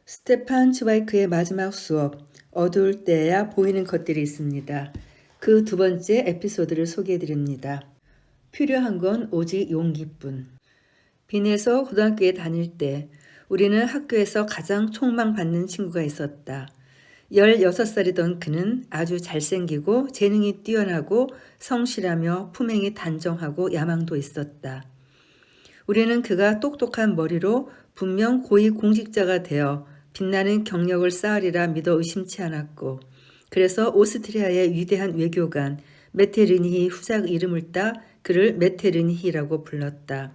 스테판 츠바이크의 마지막 수업, 어두울 때야 보이는 것들이 있습니다. 그 두 번째 에피소드를 소개해드립니다. 필요한 건 오직 용기뿐. 빈에서 고등학교에 다닐 때 우리는 학교에서 가장 촉망받는 친구가 있었다. 16살이던 그는 아주 잘생기고 재능이 뛰어나고 성실하며 품행이 단정하고 야망도 있었다. 우리는 그가 똑똑한 머리로 분명 고위 공직자가 되어 빛나는 경력을 쌓으리라 믿어 의심치 않았고, 그래서 오스트리아의 위대한 외교관 메테르니히 후작 이름을 따 그를 메테르니히라고 불렀다.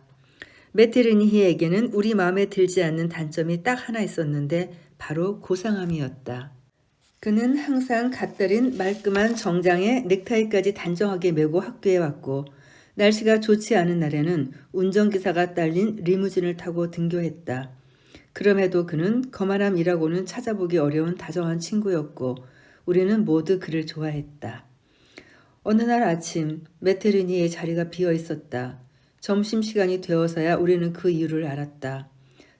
메테르니히에게는 우리 마음에 들지 않는 단점이 딱 하나 있었는데 바로 고상함이었다. 그는 항상 갓달인 말끔한 정장에 넥타이까지 단정하게 메고 학교에 왔고, 날씨가 좋지 않은 날에는 운전기사가 딸린 리무진을 타고 등교했다. 그럼에도 그는 거만함이라고는 찾아보기 어려운 다정한 친구였고, 우리는 모두 그를 좋아했다. 어느 날 아침 메테르니의 자리가 비어 있었다. 점심시간이 되어서야 우리는 그 이유를 알았다.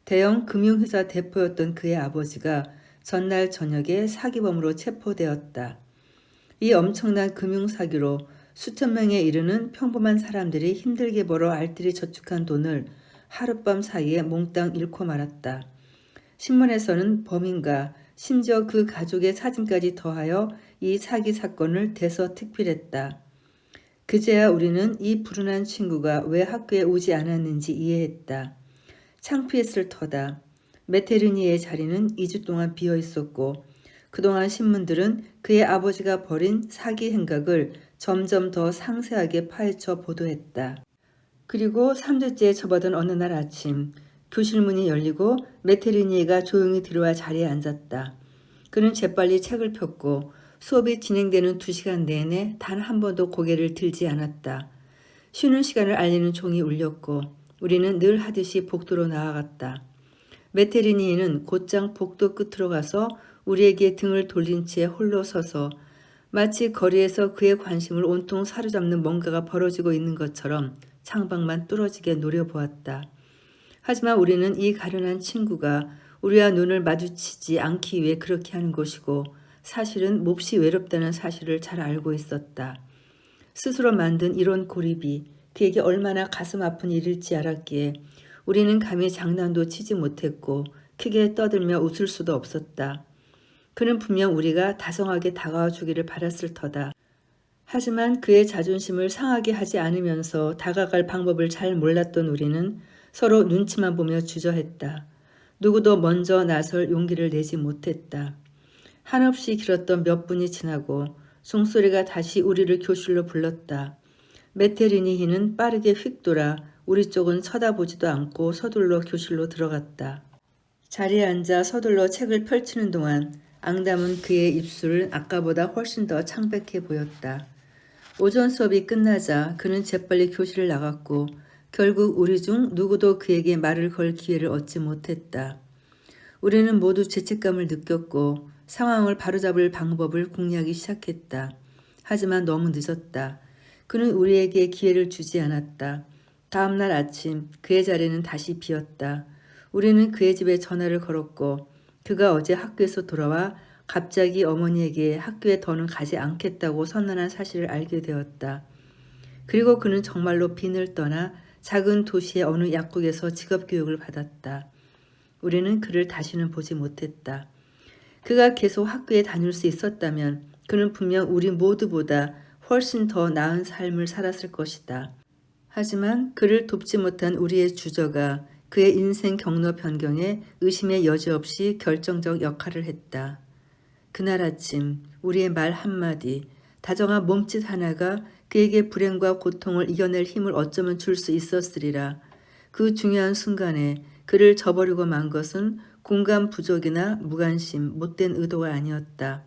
대형 금융회사 대표였던 그의 아버지가 전날 저녁에 사기범으로 체포되었다. 이 엄청난 금융사기로 수천 명에 이르는 평범한 사람들이 힘들게 벌어 알뜰히 저축한 돈을 하룻밤 사이에 몽땅 잃고 말았다. 신문에서는 범인과 심지어 그 가족의 사진까지 더하여 이 사기 사건을 대서특필했다. 그제야 우리는 이 불운한 친구가 왜 학교에 오지 않았는지 이해했다. 창피했을 터다. 메테르니의 자리는 2주 동안 비어 있었고, 그동안 신문들은 그의 아버지가 벌인 사기 행각을 점점 더 상세하게 파헤쳐 보도했다. 그리고 3주째 접어든 어느 날 아침, 교실 문이 열리고 메테르니가 조용히 들어와 자리에 앉았다. 그는 재빨리 책을 폈고 수업이 진행되는 2시간 내내 단 한 번도 고개를 들지 않았다. 쉬는 시간을 알리는 종이 울렸고 우리는 늘 하듯이 복도로 나아갔다. 메테르니는 곧장 복도 끝으로 가서 우리에게 등을 돌린 채 홀로 서서 마치 거리에서 그의 관심을 온통 사로잡는 뭔가가 벌어지고 있는 것처럼 창밖만 뚫어지게 노려보았다. 하지만 우리는 이 가련한 친구가 우리와 눈을 마주치지 않기 위해 그렇게 하는 것이고, 사실은 몹시 외롭다는 사실을 잘 알고 있었다. 스스로 만든 이런 고립이 그에게 얼마나 가슴 아픈 일일지 알았기에 우리는 감히 장난도 치지 못했고 크게 떠들며 웃을 수도 없었다. 그는 분명 우리가 다정하게 다가와 주기를 바랐을 터다. 하지만 그의 자존심을 상하게 하지 않으면서 다가갈 방법을 잘 몰랐던 우리는 서로 눈치만 보며 주저했다. 누구도 먼저 나설 용기를 내지 못했다. 한없이 길었던 몇 분이 지나고 종소리가 다시 우리를 교실로 불렀다. 메테르니히는 빠르게 휙 돌아 우리 쪽은 쳐다보지도 않고 서둘러 교실로 들어갔다. 자리에 앉아 서둘러 책을 펼치는 동안 앙담은 그의 입술은 아까보다 훨씬 더 창백해 보였다. 오전 수업이 끝나자 그는 재빨리 교실을 나갔고 결국 우리 중 누구도 그에게 말을 걸 기회를 얻지 못했다. 우리는 모두 죄책감을 느꼈고 상황을 바로잡을 방법을 공략하기 시작했다. 하지만 너무 늦었다. 그는 우리에게 기회를 주지 않았다. 다음날 아침 그의 자리는 다시 비었다. 우리는 그의 집에 전화를 걸었고 그가 어제 학교에서 돌아와 갑자기 어머니에게 학교에 더는 가지 않겠다고 선언한 사실을 알게 되었다. 그리고 그는 정말로 빈을 떠나 작은 도시의 어느 약국에서 직업교육을 받았다. 우리는 그를 다시는 보지 못했다. 그가 계속 학교에 다닐 수 있었다면 그는 분명 우리 모두보다 훨씬 더 나은 삶을 살았을 것이다. 하지만 그를 돕지 못한 우리의 주저가 그의 인생 경로 변경에 의심의 여지 없이 결정적 역할을 했다. 그날 아침 우리의 말 한마디, 다정한 몸짓 하나가 그에게 불행과 고통을 이겨낼 힘을 어쩌면 줄 수 있었으리라. 그 중요한 순간에 그를 저버리고 만 것은 공감 부족이나 무관심, 못된 의도가 아니었다.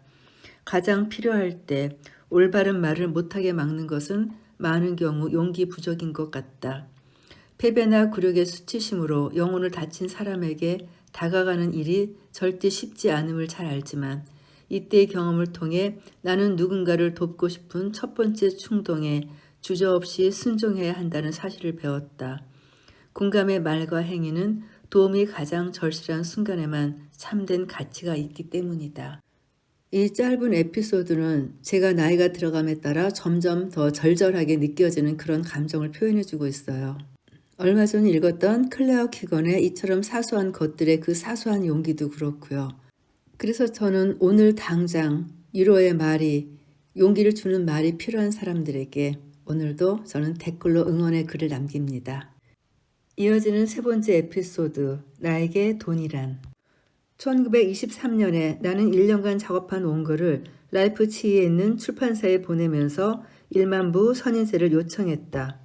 가장 필요할 때 올바른 말을 못하게 막는 것은 많은 경우 용기 부족인 것 같다. 패배나 굴욕의 수치심으로 영혼을 다친 사람에게 다가가는 일이 절대 쉽지 않음을 잘 알지만 이때의 경험을 통해 나는 누군가를 돕고 싶은 첫 번째 충동에 주저없이 순종해야 한다는 사실을 배웠다. 공감의 말과 행위는 도움이 가장 절실한 순간에만 참된 가치가 있기 때문이다. 이 짧은 에피소드는 제가 나이가 들어감에 따라 점점 더 절절하게 느껴지는 그런 감정을 표현해주고 있어요. 얼마 전 읽었던 클레어 키건의 이처럼 사소한 것들의 그 사소한 용기도 그렇고요. 그래서 저는 오늘 당장 위로의 말이, 용기를 주는 말이 필요한 사람들에게 오늘도 저는 댓글로 응원의 글을 남깁니다. 이어지는 세 번째 에피소드, 나에게 돈이란. 1923년에 나는 1년간 작업한 원고를 라이프치히에 있는 출판사에 보내면서 1만 부 선인세를 요청했다.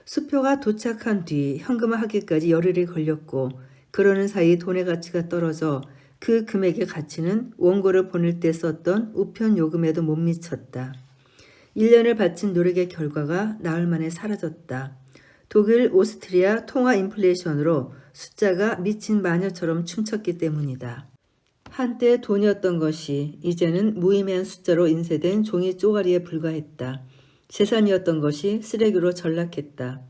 수표가 도착한 뒤 현금화하기까지 열흘이 걸렸고 그러는 사이 돈의 가치가 떨어져 그 금액의 가치는 원고를 보낼 때 썼던 우편 요금에도 못 미쳤다. 1년을 바친 노력의 결과가 나흘 만에 사라졌다. 독일, 오스트리아 통화 인플레이션으로 숫자가 미친 마녀처럼 춤췄기 때문이다. 한때 돈이었던 것이 이제는 무의미한 숫자로 인쇄된 종이 쪼가리에 불과했다. 재산이었던 것이 쓰레기로 전락했다.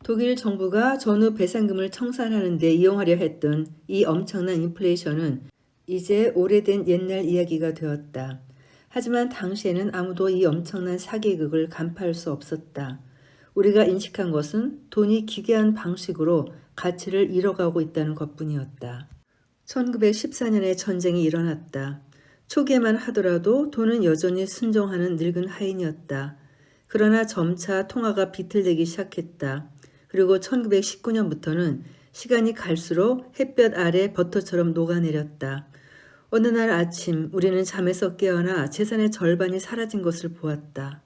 독일 정부가 전후 배상금을 청산하는 데 이용하려 했던 이 엄청난 인플레이션은 이제 오래된 옛날 이야기가 되었다. 하지만 당시에는 아무도 이 엄청난 사기극을 간파할 수 없었다. 우리가 인식한 것은 돈이 기괴한 방식으로 가치를 잃어가고 있다는 것뿐이었다. 1914년에 전쟁이 일어났다. 초기에만 하더라도 돈은 여전히 순종하는 늙은 하인이었다. 그러나 점차 통화가 비틀대기 시작했다. 그리고 1919년부터는 시간이 갈수록 햇볕 아래 버터처럼 녹아내렸다. 어느 날 아침 우리는 잠에서 깨어나 재산의 절반이 사라진 것을 보았다.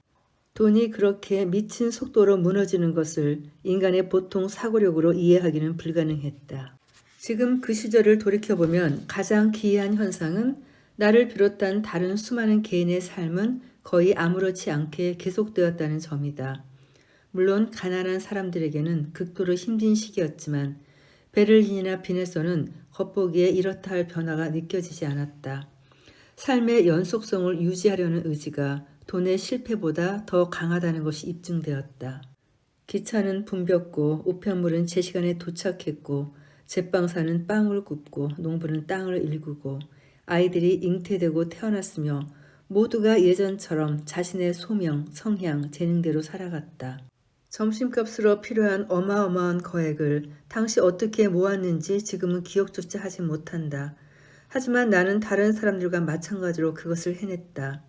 돈이 그렇게 미친 속도로 무너지는 것을 인간의 보통 사고력으로 이해하기는 불가능했다. 지금 그 시절을 돌이켜보면 가장 기이한 현상은 나를 비롯한 다른 수많은 개인의 삶은 거의 아무렇지 않게 계속되었다는 점이다. 물론 가난한 사람들에게는 극도로 힘든 시기였지만 베를린이나 빈에서는 겉보기에 이렇다 할 변화가 느껴지지 않았다. 삶의 연속성을 유지하려는 의지가 돈의 실패보다 더 강하다는 것이 입증되었다. 기차는 붐볐고 우편물은 제 시간에 도착했고 제빵사는 빵을 굽고 농부는 땅을 일구고 아이들이 잉태되고 태어났으며 모두가 예전처럼 자신의 소명, 성향, 재능대로 살아갔다. 점심값으로 필요한 어마어마한 거액을 당시 어떻게 모았는지 지금은 기억조차 하지 못한다. 하지만 나는 다른 사람들과 마찬가지로 그것을 해냈다.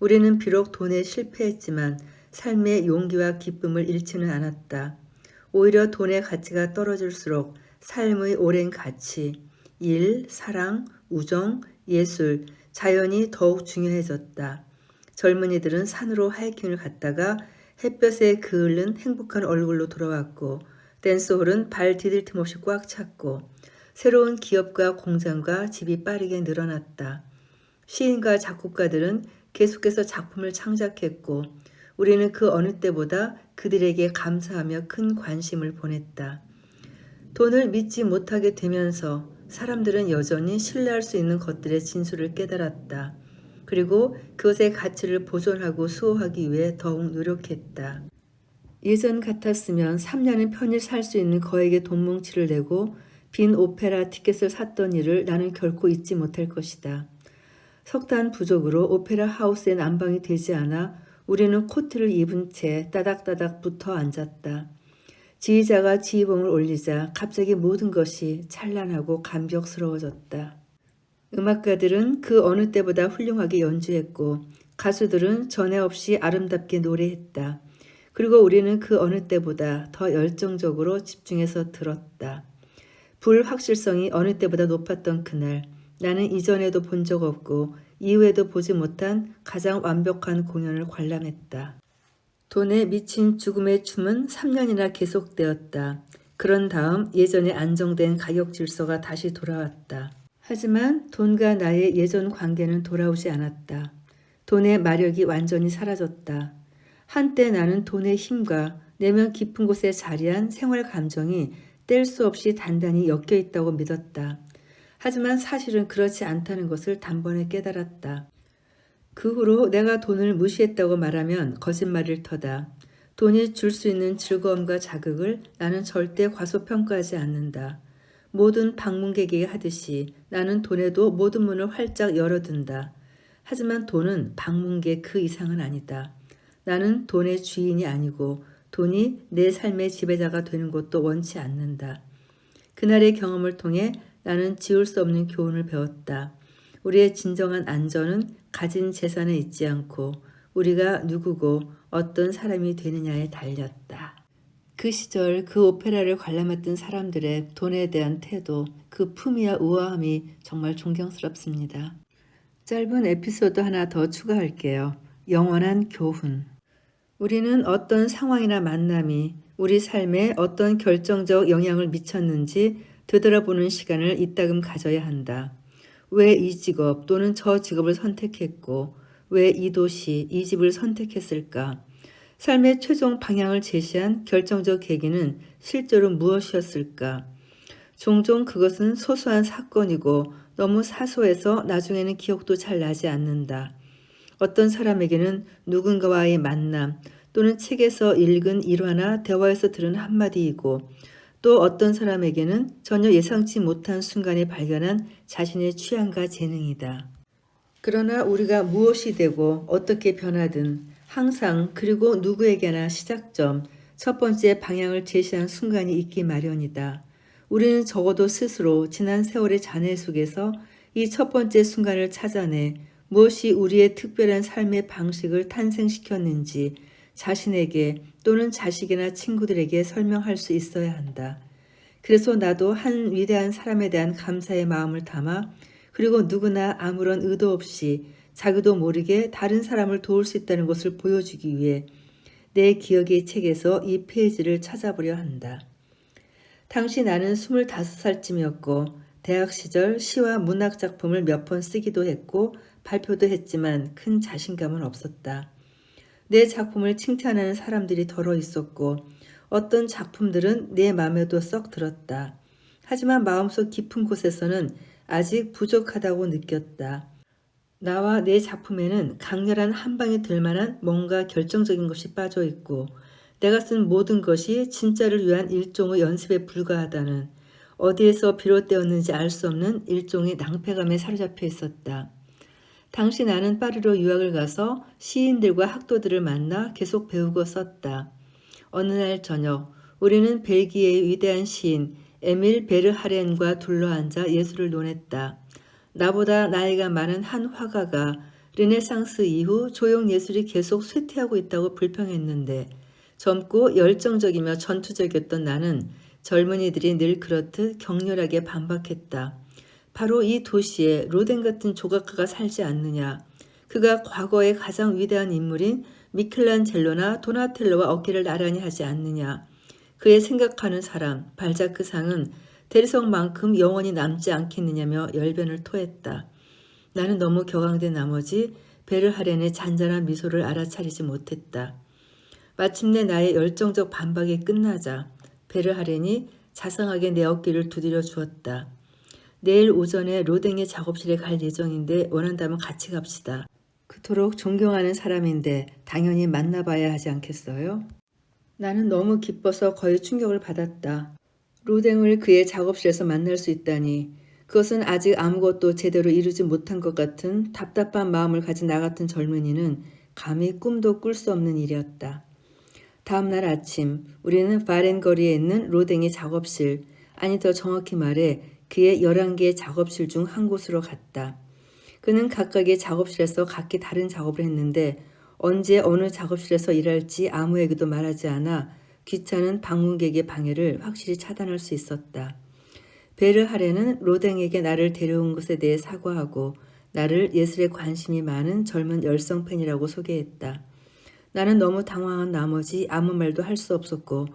우리는 비록 돈에 실패했지만 삶의 용기와 기쁨을 잃지는 않았다. 오히려 돈의 가치가 떨어질수록 삶의 오랜 가치, 일, 사랑, 우정, 예술, 자연이 더욱 중요해졌다. 젊은이들은 산으로 하이킹을 갔다가 햇볕에 그을른 행복한 얼굴로 돌아왔고 댄스홀은 발 디딜 틈 없이 꽉 찼고 새로운 기업과 공장과 집이 빠르게 늘어났다. 시인과 작곡가들은 계속해서 작품을 창작했고 우리는 그 어느 때보다 그들에게 감사하며 큰 관심을 보냈다. 돈을 믿지 못하게 되면서 사람들은 여전히 신뢰할 수 있는 것들의 진수를 깨달았다. 그리고 그것의 가치를 보존하고 수호하기 위해 더욱 노력했다. 예전 같았으면 3년은 편히 살 수 있는 거액의 돈 뭉치를 내고 빈 오페라 티켓을 샀던 일을 나는 결코 잊지 못할 것이다. 석 달 부족으로 오페라 하우스의 난방이 되지 않아 우리는 코트를 입은 채 따닥따닥 붙어 앉았다. 지휘자가 지휘봉을 올리자 갑자기 모든 것이 찬란하고 감격스러워졌다. 음악가들은 그 어느 때보다 훌륭하게 연주했고 가수들은 전에 없이 아름답게 노래했다. 그리고 우리는 그 어느 때보다 더 열정적으로 집중해서 들었다. 불확실성이 어느 때보다 높았던 그날 나는 이전에도 본 적 없고 이후에도 보지 못한 가장 완벽한 공연을 관람했다. 돈에 미친 죽음의 춤은 3년이나 계속되었다. 그런 다음 예전에 안정된 가격 질서가 다시 돌아왔다. 하지만 돈과 나의 예전 관계는 돌아오지 않았다. 돈의 마력이 완전히 사라졌다. 한때 나는 돈의 힘과 내면 깊은 곳에 자리한 생활 감정이 뗄 수 없이 단단히 엮여 있다고 믿었다. 하지만 사실은 그렇지 않다는 것을 단번에 깨달았다. 그 후로 내가 돈을 무시했다고 말하면 거짓말일 터다. 돈이 줄 수 있는 즐거움과 자극을 나는 절대 과소평가하지 않는다. 모든 방문객에게 하듯이 나는 돈에도 모든 문을 활짝 열어둔다. 하지만 돈은 방문객 그 이상은 아니다. 나는 돈의 주인이 아니고 돈이 내 삶의 지배자가 되는 것도 원치 않는다. 그날의 경험을 통해 나는 지울 수 없는 교훈을 배웠다. 우리의 진정한 안전은 가진 재산에 있지 않고 우리가 누구고 어떤 사람이 되느냐에 달렸다. 그 시절 그 오페라를 관람했던 사람들의 돈에 대한 태도, 그 품위와 우아함이 정말 존경스럽습니다. 짧은 에피소드 하나 더 추가할게요. 영원한 교훈. 우리는 어떤 상황이나 만남이 우리 삶에 어떤 결정적 영향을 미쳤는지 되돌아보는 시간을 이따금 가져야 한다. 왜 이 직업 또는 저 직업을 선택했고 왜 이 도시, 이 집을 선택했을까? 삶의 최종 방향을 제시한 결정적 계기는 실제로 무엇이었을까? 종종 그것은 소소한 사건이고 너무 사소해서 나중에는 기억도 잘 나지 않는다. 어떤 사람에게는 누군가와의 만남 또는 책에서 읽은 일화나 대화에서 들은 한마디이고 또 어떤 사람에게는 전혀 예상치 못한 순간에 발견한 자신의 취향과 재능이다. 그러나 우리가 무엇이 되고 어떻게 변하든 항상 그리고 누구에게나 시작점, 첫 번째 방향을 제시한 순간이 있기 마련이다. 우리는 적어도 스스로 지난 세월의 잔해 속에서 이 첫 번째 순간을 찾아내 무엇이 우리의 특별한 삶의 방식을 탄생시켰는지 자신에게 또는 자식이나 친구들에게 설명할 수 있어야 한다. 그래서 나도 한 위대한 사람에 대한 감사의 마음을 담아 그리고 누구나 아무런 의도 없이 자기도 모르게 다른 사람을 도울 수 있다는 것을 보여주기 위해 내 기억의 책에서 이 페이지를 찾아보려 한다. 당시 나는 25살쯤이었고 대학 시절 시와 문학 작품을 몇 번 쓰기도 했고 발표도 했지만 큰 자신감은 없었다. 내 작품을 칭찬하는 사람들이 덜어 있었고 어떤 작품들은 내 마음에도 썩 들었다. 하지만 마음속 깊은 곳에서는 아직 부족하다고 느꼈다. 나와 내 작품에는 강렬한 한방이 될 만한 뭔가 결정적인 것이 빠져 있고 내가 쓴 모든 것이 진짜를 위한 일종의 연습에 불과하다는 어디에서 비롯되었는지 알 수 없는 일종의 낭패감에 사로잡혀 있었다. 당시 나는 파리로 유학을 가서 시인들과 학도들을 만나 계속 배우고 썼다. 어느 날 저녁 우리는 벨기에의 위대한 시인 에밀 베르하렌과 둘러앉아 예술을 논했다. 나보다 나이가 많은 한 화가가 르네상스 이후 조형 예술이 계속 쇠퇴하고 있다고 불평했는데 젊고 열정적이며 전투적이었던 나는 젊은이들이 늘 그렇듯 격렬하게 반박했다. 바로 이 도시에 로덴 같은 조각가가 살지 않느냐. 그가 과거의 가장 위대한 인물인 미켈란젤로나 도나텔로와 어깨를 나란히 하지 않느냐. 그의 생각하는 사람 발자크상은 대리석만큼 영원히 남지 않겠느냐며 열변을 토했다. 나는 너무 격앙된 나머지 베르하렌의 잔잔한 미소를 알아차리지 못했다. 마침내 나의 열정적 반박이 끝나자 베르하렌이 자상하게 내 어깨를 두드려 주었다. 내일 오전에 로댕의 작업실에 갈 예정인데 원한다면 같이 갑시다. 그토록 존경하는 사람인데 당연히 만나봐야 하지 않겠어요? 나는 너무 기뻐서 거의 충격을 받았다. 로댕을 그의 작업실에서 만날 수 있다니 그것은 아직 아무것도 제대로 이루지 못한 것 같은 답답한 마음을 가진 나 같은 젊은이는 감히 꿈도 꿀 수 없는 일이었다. 다음 날 아침 우리는 바렌 거리에 있는 로댕의 작업실, 아니 더 정확히 말해 그의 11개의 작업실 중 한 곳으로 갔다. 그는 각각의 작업실에서 각기 다른 작업을 했는데 언제 어느 작업실에서 일할지 아무에게도 말하지 않아 귀찮은 방문객의 방해를 확실히 차단할 수 있었다. 베르하렌은 로댕에게 나를 데려온 것에 대해 사과하고 나를 예술에 관심이 많은 젊은 열성 팬이라고 소개했다. 나는 너무 당황한 나머지 아무 말도 할 수 없었고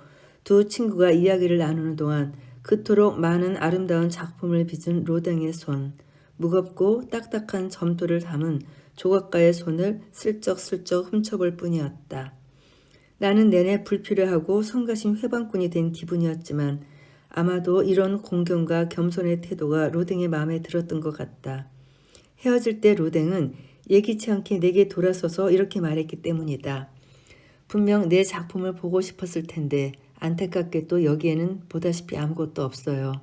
두 친구가 이야기를 나누는 동안 그토록 많은 아름다운 작품을 빚은 로댕의 손, 무겁고 딱딱한 점토를 담은 조각가의 손을 슬쩍슬쩍 훔쳐볼 뿐이었다. 나는 내내 불필요하고 성가신 회방꾼이 된 기분이었지만 아마도 이런 공경과 겸손의 태도가 로댕의 마음에 들었던 것 같다. 헤어질 때 로댕은 예기치 않게 내게 돌아서서 이렇게 말했기 때문이다. 분명 내 작품을 보고 싶었을 텐데 안타깝게도 여기에는 보다시피 아무것도 없어요.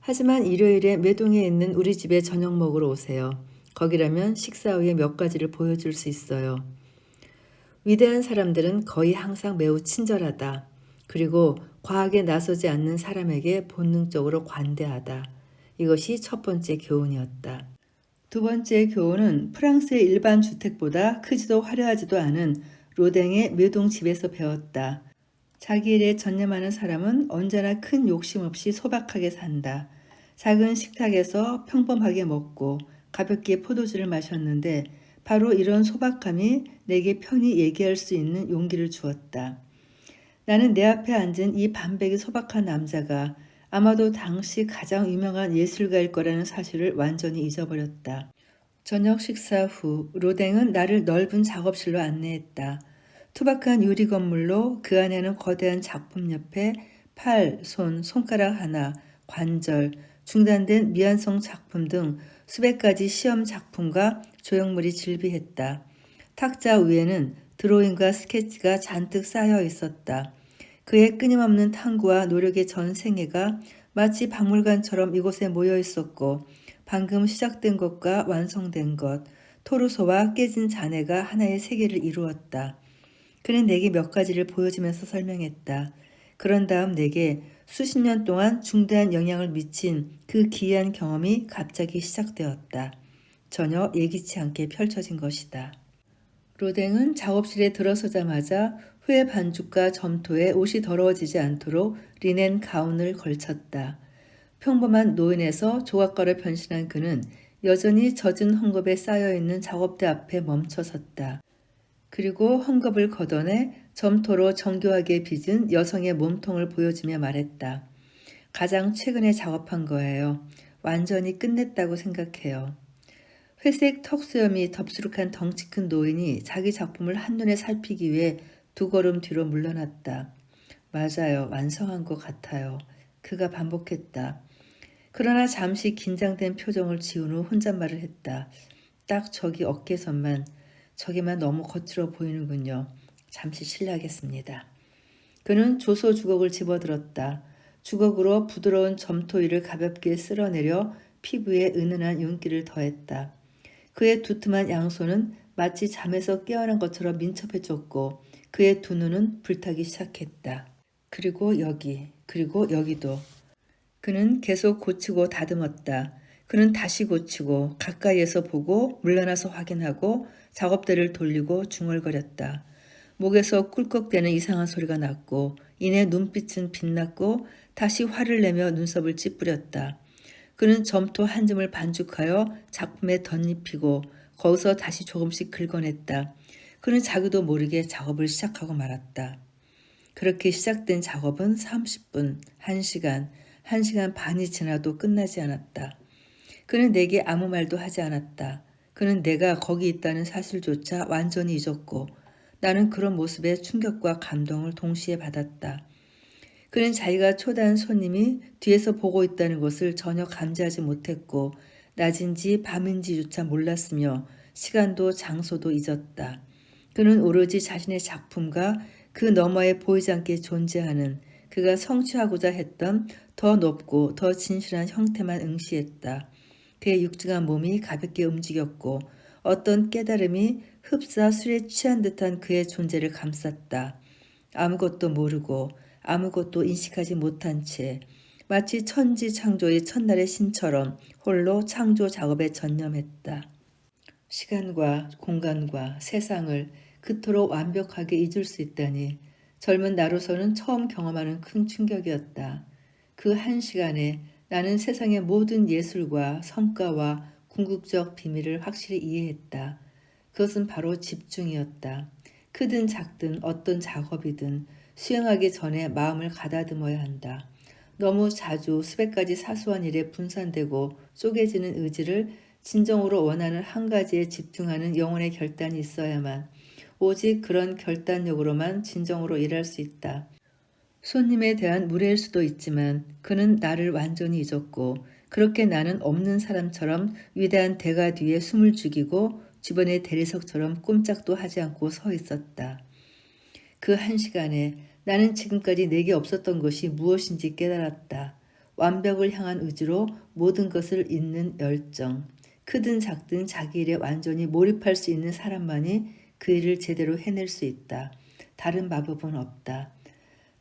하지만 일요일에 매동에 있는 우리 집에 저녁 먹으러 오세요. 거기라면 식사 후에 몇 가지를 보여줄 수 있어요. 위대한 사람들은 거의 항상 매우 친절하다. 그리고 과하게 나서지 않는 사람에게 본능적으로 관대하다. 이것이 첫 번째 교훈이었다. 두 번째 교훈은 프랑스의 일반 주택보다 크지도 화려하지도 않은 로댕의 매동 집에서 배웠다. 자기 일에 전념하는 사람은 언제나 큰 욕심 없이 소박하게 산다. 작은 식탁에서 평범하게 먹고 가볍게 포도주를 마셨는데 바로 이런 소박함이 내게 편히 얘기할 수 있는 용기를 주었다. 나는 내 앞에 앉은 이 반백이 소박한 남자가 아마도 당시 가장 유명한 예술가일 거라는 사실을 완전히 잊어버렸다. 저녁 식사 후 로댕은 나를 넓은 작업실로 안내했다. 투박한 유리 건물로 그 안에는 거대한 작품 옆에 팔, 손, 손가락 하나, 관절, 중단된 미완성 작품 등 수백 가지 시험 작품과 조형물이 질비했다. 탁자 위에는 드로잉과 스케치가 잔뜩 쌓여 있었다. 그의 끊임없는 탐구와 노력의 전 생애가 마치 박물관처럼 이곳에 모여 있었고 방금 시작된 것과 완성된 것, 토르소와 깨진 잔해가 하나의 세계를 이루었다. 그는 내게 몇 가지를 보여주면서 설명했다. 그런 다음 내게 수십 년 동안 중대한 영향을 미친 그 기이한 경험이 갑자기 시작되었다. 전혀 예기치 않게 펼쳐진 것이다. 로댕은 작업실에 들어서자마자 회 반죽과 점토에 옷이 더러워지지 않도록 리넨 가운을 걸쳤다. 평범한 노인에서 조각가로 변신한 그는 여전히 젖은 헝겊에 쌓여있는 작업대 앞에 멈춰 섰다. 그리고 헝겊을 걷어내 점토로 정교하게 빚은 여성의 몸통을 보여주며 말했다. 가장 최근에 작업한 거예요. 완전히 끝냈다고 생각해요. 회색 턱수염이 덥수룩한 덩치 큰 노인이 자기 작품을 한눈에 살피기 위해 두 걸음 뒤로 물러났다. 맞아요. 완성한 것 같아요. 그가 반복했다. 그러나 잠시 긴장된 표정을 지운 후 혼잣말을 했다. 딱 저기 어깨선만, 저기만 너무 거칠어 보이는군요. 잠시 실례하겠습니다. 그는 조소 주걱을 집어들었다. 주걱으로 부드러운 점토 위를 가볍게 쓸어내려 피부에 은은한 윤기를 더했다. 그의 두툼한 양손은 마치 잠에서 깨어난 것처럼 민첩해졌고 그의 두 눈은 불타기 시작했다. 그리고 여기, 그리고 여기도. 그는 계속 고치고 다듬었다. 그는 다시 고치고 가까이에서 보고 물러나서 확인하고 작업대를 돌리고 중얼거렸다. 목에서 꿀꺽대는 이상한 소리가 났고 이내 눈빛은 빛났고 다시 화를 내며 눈썹을 찌푸렸다. 그는 점토 한 점을 반죽하여 작품에 덧입히고 거기서 다시 조금씩 긁어냈다. 그는 자기도 모르게 작업을 시작하고 말았다. 그렇게 시작된 작업은 30분, 1시간, 1시간 반이 지나도 끝나지 않았다. 그는 내게 아무 말도 하지 않았다. 그는 내가 거기 있다는 사실조차 완전히 잊었고 나는 그런 모습에 충격과 감동을 동시에 받았다. 그는 자기가 초대한 손님이 뒤에서 보고 있다는 것을 전혀 감지하지 못했고 낮인지 밤인지조차 몰랐으며 시간도 장소도 잊었다. 그는 오로지 자신의 작품과 그 너머에 보이지 않게 존재하는 그가 성취하고자 했던 더 높고 더 진실한 형태만 응시했다. 그의 육중한 몸이 가볍게 움직였고 어떤 깨달음이 흡사 술에 취한 듯한 그의 존재를 감쌌다. 아무것도 모르고 아무것도 인식하지 못한 채 마치 천지 창조의 첫날의 신처럼 홀로 창조 작업에 전념했다. 시간과 공간과 세상을 그토록 완벽하게 잊을 수 있다니 젊은 나로서는 처음 경험하는 큰 충격이었다. 그 한 시간에 나는 세상의 모든 예술과 성과와 궁극적 비밀을 확실히 이해했다. 그것은 바로 집중이었다. 크든 작든 어떤 작업이든 수행하기 전에 마음을 가다듬어야 한다. 너무 자주 수백 가지 사소한 일에 분산되고 쪼개지는 의지를 진정으로 원하는 한 가지에 집중하는 영혼의 결단이 있어야만 오직 그런 결단력으로만 진정으로 일할 수 있다. 손님에 대한 무례일 수도 있지만 그는 나를 완전히 잊었고 그렇게 나는 없는 사람처럼 위대한 대가 뒤에 숨을 죽이고 주변의 대리석처럼 꼼짝도 하지 않고 서 있었다. 그 한 시간에 나는 지금까지 내게 없었던 것이 무엇인지 깨달았다. 완벽을 향한 의지로 모든 것을 잇는 열정, 크든 작든 자기 일에 완전히 몰입할 수 있는 사람만이 그 일을 제대로 해낼 수 있다. 다른 마법은 없다.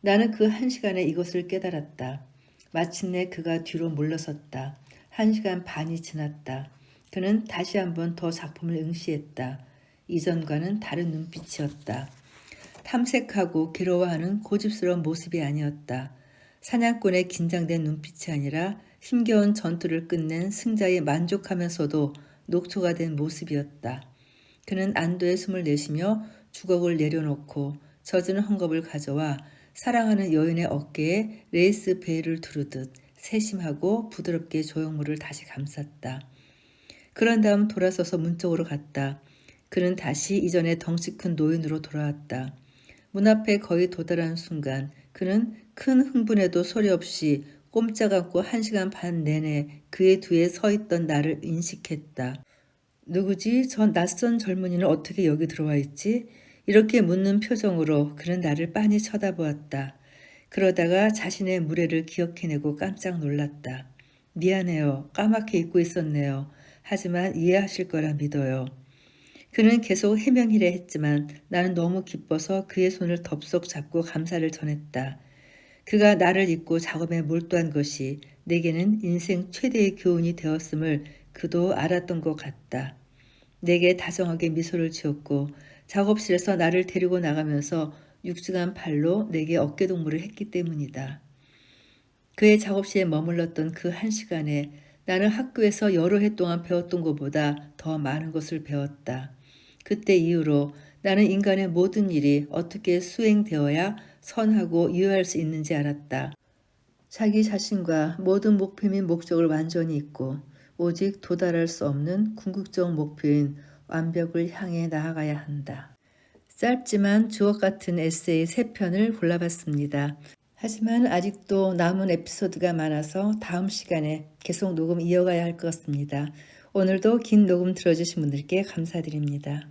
나는 그 1시간에 이것을 깨달았다. 마침내 그가 뒤로 물러섰다. 1시간 반이 지났다. 그는 다시 한번 더 작품을 응시했다. 이전과는 다른 눈빛이었다. 탐색하고 괴로워하는 고집스러운 모습이 아니었다. 사냥꾼의 긴장된 눈빛이 아니라 힘겨운 전투를 끝낸 승자의 만족하면서도 녹초가 된 모습이었다. 그는 안도의 숨을 내쉬며 주걱을 내려놓고 젖은 헝겊을 가져와 사랑하는 여인의 어깨에 레이스 베일을 두르듯 세심하고 부드럽게 조형물을 다시 감쌌다. 그런 다음 돌아서서 문 쪽으로 갔다. 그는 다시 이전의 덩치 큰 노인으로 돌아왔다. 문 앞에 거의 도달한 순간 그는 큰 흥분에도 소리 없이 꼼짝 않고 1시간 반 내내 그의 뒤에 서 있던 나를 인식했다. 누구지? 저 낯선 젊은이는 어떻게 여기 들어와 있지? 이렇게 묻는 표정으로 그는 나를 빤히 쳐다보았다. 그러다가 자신의 무례를 기억해내고 깜짝 놀랐다. 미안해요. 까맣게 잊고 있었네요. 하지만 이해하실 거라 믿어요. 그는 계속 해명이래 했지만 나는 너무 기뻐서 그의 손을 덥석 잡고 감사를 전했다. 그가 나를 잊고 작업에 몰두한 것이 내게는 인생 최대의 교훈이 되었음을 그도 알았던 것 같다. 내게 다정하게 미소를 지었고 작업실에서 나를 데리고 나가면서 6시간 팔로 내게 어깨동무를 했기 때문이다. 그의 작업실에 머물렀던 그 1시간에 나는 학교에서 여러 해 동안 배웠던 것보다 더 많은 것을 배웠다. 그때 이후로 나는 인간의 모든 일이 어떻게 수행되어야 선하고 유효할 수 있는지 알았다. 자기 자신과 모든 목표 및 목적을 완전히 잊고 오직 도달할 수 없는 궁극적 목표인 완벽을 향해 나아가야 한다. 짧지만 주옥 같은 에세이 3편을 골라봤습니다. 하지만 아직도 남은 에피소드가 많아서 다음 시간에 계속 녹음 이어가야 할 것 같습니다. 오늘도 긴 녹음 들어주신 분들께 감사드립니다.